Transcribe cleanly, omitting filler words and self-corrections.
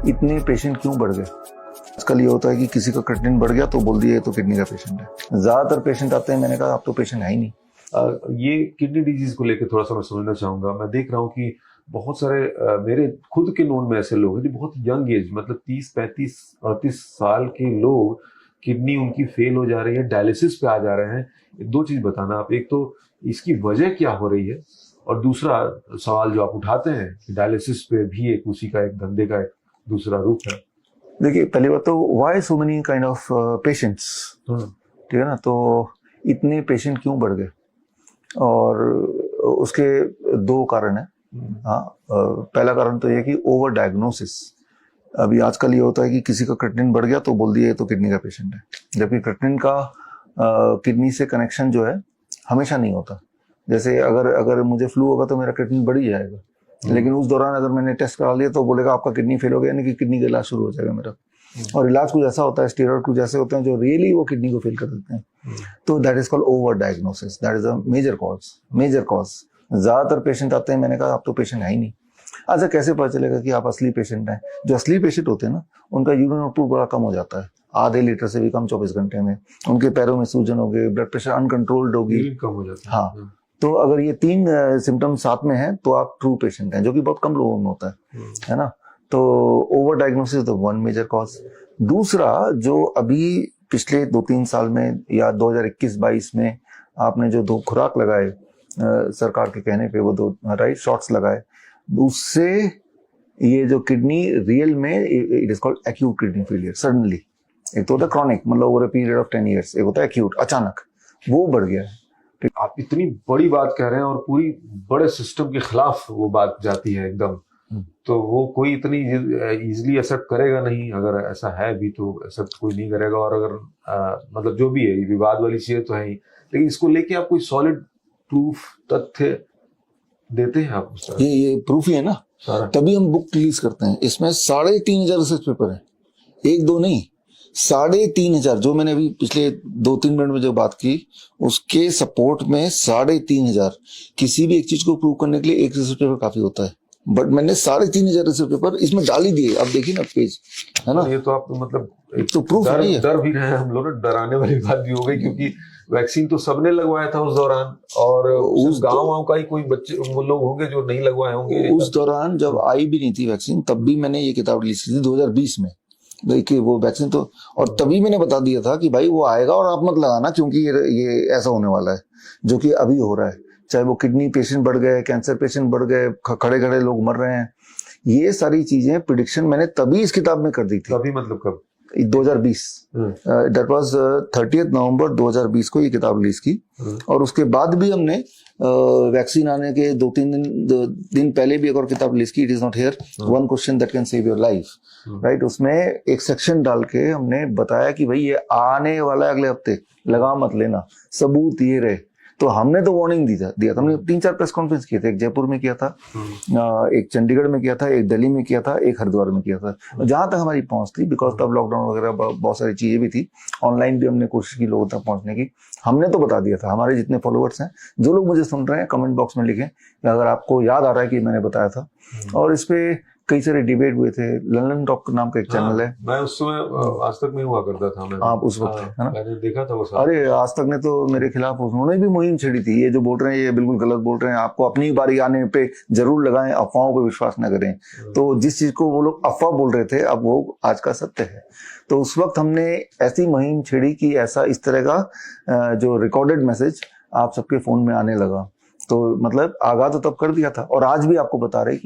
इतने पेशेंट क्यों बढ़ गए? आजकल ये होता है कि किसी का क्रिएटिनिन बढ़ गया तो बोल दिया ये तो किडनी का पेशेंट है। ज्यादातर पेशेंट आते हैं, मैंने कहा आप तो पेशेंट है ही नहीं। ये किडनी डिजीज को लेकर थोड़ा सा मैं समझना चाहूंगा। मैं देख रहा हूँ कि बहुत सारे मेरे खुद के नोन में ऐसे लोग हैं जो बहुत यंग एज, मतलब 30, 35, 38 साल के लोग, किडनी उनकी फेल हो जा रही है, डायलिसिस पे आ जा रहे हैं। दो चीज बताना आप, एक तो इसकी वजह क्या हो रही है, और दूसरा सवाल जो आप उठाते हैं कि डायलिसिस पे भी एक उसी का एक धंधे का एक दूसरा रूप है। देखिए, पहली बात तो why so many kind of patients, ठीक है ना। तो इतने पेशेंट क्यों बढ़ गए, और उसके दो कारण है। हाँ, पहला कारण तो ये कि ओवर डायग्नोसिस। अभी आजकल ये होता है कि किसी का क्रिएटिनिन बढ़ गया तो बोल दिया ये तो किडनी का पेशेंट है, जबकि क्रिएटिनिन का किडनी से कनेक्शन जो है हमेशा नहीं होता। जैसे अगर मुझे फ्लू होगा तो मेरा क्रिएटिनिन बढ़ ही जाएगा, लेकिन उस दौरान अगर मैंने टेस्ट करा लिया तो बोलेगा आपका किडनी फेल हो गया, यानी कि किडनी का इलाज शुरू हो जाएगा मेरा। और इलाज कुछ ऐसा होता है, स्टेरॉइड कुछ ऐसे होते हैं जो रियली वो किडनी को फेल कर देते हैं। तो that is called over diagnosis, that is a major cause. ज्यादातर पेशेंट आते हैं, मैंने कहा आप तो पेशेंट है ही नहीं। अच्छा, कैसे पता चलेगा कि आप असली पेशेंट हैं? जो असली पेशेंट होते हैं ना, उनका यूरिन आउटपुट बड़ा कम हो जाता है, आधे लीटर से भी कम 24 घंटे में। उनके पैरों में सूजन होगी, ब्लड प्रेशर अनकंट्रोल्ड होगी, कम हो जाता है। हाँ। तो अगर ये तीन सिम्टम साथ में हैं तो आप ट्रू पेशेंट हैं, जो कि बहुत कम लोगों में होता है ना। तो over diagnosis the one major cause. दूसरा, जो अभी पिछले 2-3 साल में या 2021-22 में आपने जो 2 खुराक लगाए सरकार के कहने पे, वो 2 राइट शॉट्स लगाए, उससे ये जो किडनी रियल में it is called acute kidney failure suddenly. एक तो होता है क्रॉनिक, मतलब over a period of 10 years, एक होता है एक्यूट, अचानक वो बढ़ गया है। आप इतनी बड़ी बात कह रहे हैं और पूरी बड़े सिस्टम के खिलाफ वो बात जाती है एकदम, तो वो कोई इतनी इजीली एक्सेप्ट करेगा नहीं। अगर ऐसा है भी तो एक्सेप्ट कोई नहीं करेगा। और अगर मतलब जो भी है, ये विवाद वाली चीजें तो है ही, लेकिन इसको लेके आप कोई सॉलिड प्रूफ, तथ्य देते हैं आप? ये प्रूफ ही है ना, तभी हम बुक रिलीज करते हैं। इसमें 3,500 रिसर्च पेपर है, 1-2 नहीं, 3,500। जो मैंने अभी पिछले 2-3 मिनट में जो बात की, उसके सपोर्ट में 3,500। किसी भी एक चीज को प्रूव करने के लिए एक रिसर्च पेपर काफी होता है, बट मैंने 3,500 रिसर्च पेपर इसमें डाल ही दिए। अब देखिए ना पेज, है ना। ये तो आप मतलब तो प्रूफ नहीं है। डर भी रहे हम लोग, डराने वाली बात भी हो गई, क्योंकि वैक्सीन तो सबने लगवाया था उस दौरान, और उस गांव का ही कोई बच्चे वो लोग होंगे जो नहीं लगवाए होंगे। उस दौरान जब आई भी नहीं थी वैक्सीन, तब भी मैंने ये किताब रिलीज की थी 2020 में, देखिए वो वैक्सीन तो। और तभी मैंने बता दिया था कि भाई वो आएगा और आप मत लगाना, क्योंकि ये ऐसा होने वाला है, जो कि अभी हो रहा है। चाहे वो किडनी पेशेंट बढ़ गए, कैंसर पेशेंट बढ़ गए, खड़े खड़े लोग मर रहे हैं, ये सारी चीजें प्रिडिक्शन मैंने तभी इस किताब में कर दी थी। तभी मतलब कब? 2020, दैट वाज 30 नवंबर 2020 को ये किताब रिलीज की। और उसके बाद भी हमने वैक्सीन आने के 2-3 दिन पहले भी एक और किताब रिलीज की, it is not here, one question that can save your life, right. उसमें एक सेक्शन डाल के हमने बताया कि भाई ये आने वाला है अगले हफ्ते, लगा मत लेना, सबूत ये रहे। तो हमने तो वार्निंग दिया था। हमने 3-4 प्रेस कॉन्फ्रेंस किए थे, एक जयपुर में किया था, एक चंडीगढ़ में किया था, एक दिल्ली में किया था, एक हरिद्वार में किया था, जहां तक हमारी पहुंच थी, बिकॉज तब लॉकडाउन वगैरह बहुत सारी चीजें भी थी। ऑनलाइन भी हमने कोशिश की लोगों तक पहुंचने की। हमने तो बता दिया था। हमारे जितने फॉलोअर्स हैं, जो लोग मुझे सुन रहे हैं, कमेंट बॉक्स में लिखें अगर आपको याद आ रहा है कि मैंने बताया था। और इस पे कई सारे डिबेट हुए थे। लंदन टॉक नाम का एक चैनल है, मैं उस समय आज तक में हुआ करता था। आप उस वक्त, है ना, मैंने देखा था वो सारा। अरे आज तक ने तो मेरे खिलाफ उन्होंने भी मुहिम छेड़ी थी, ये जो बोल रहे हैं ये बिल्कुल गलत बोल रहे हैं, आपको अपनी बारी आने पे जरूर लगाएं, अफवाहों पे विश्वास न करें। तो जिस चीज को वो लोग अफवाह बोल रहे थे, अब वो आज का सत्य है। तो उस वक्त हमने ऐसी मुहिम छेड़ी कि ऐसा इस तरह का जो रिकॉर्डेड मैसेज आप सबके फोन में आने लगा। तो मतलब आगाह तो तब कर दिया था, और आज भी आपको बता रहे कि